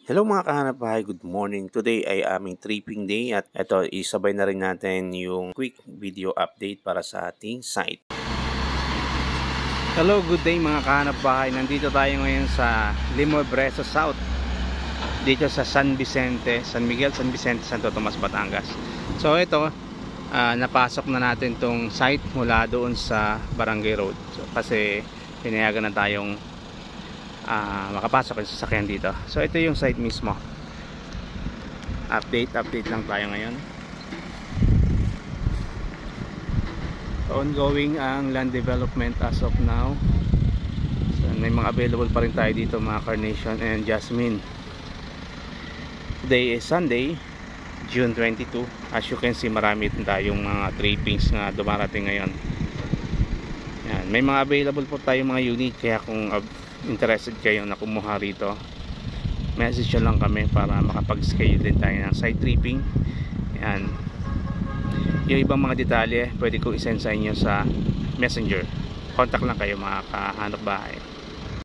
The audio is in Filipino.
Hello mga kahanap bahay, good morning. Today ay aming tripping day at ito isabay na rin natin yung quick video update para sa ating site. Hello, good day mga kahanap bahay. Nandito tayo ngayon sa Limor Bresa South, dito sa San Vicente, San Miguel, San Vicente, Santo Tomas, Batangas. So ito, napasok na natin tong site mula doon sa Barangay Road. So, kasi pinayagan na tayong makapasok yung sasakyan dito. So ito yung site mismo. Update lang tayo ngayon. Ongoing ang land development as of now. So may mga available pa rin tayo dito, mga carnation and jasmine. Today is Sunday, June 22. As you can see, marami tayong mga trippings na dumarating ngayon. Yan, may mga available po tayong mga unit, kaya kung interested kayo na kumuha rito, message nyo lang kami para makapag-schedule din tayo ng site tripping. Yan, yung ibang mga detalye pwede ko isend sa inyo sa messenger. Contact lang kayo mga kahanap bahay.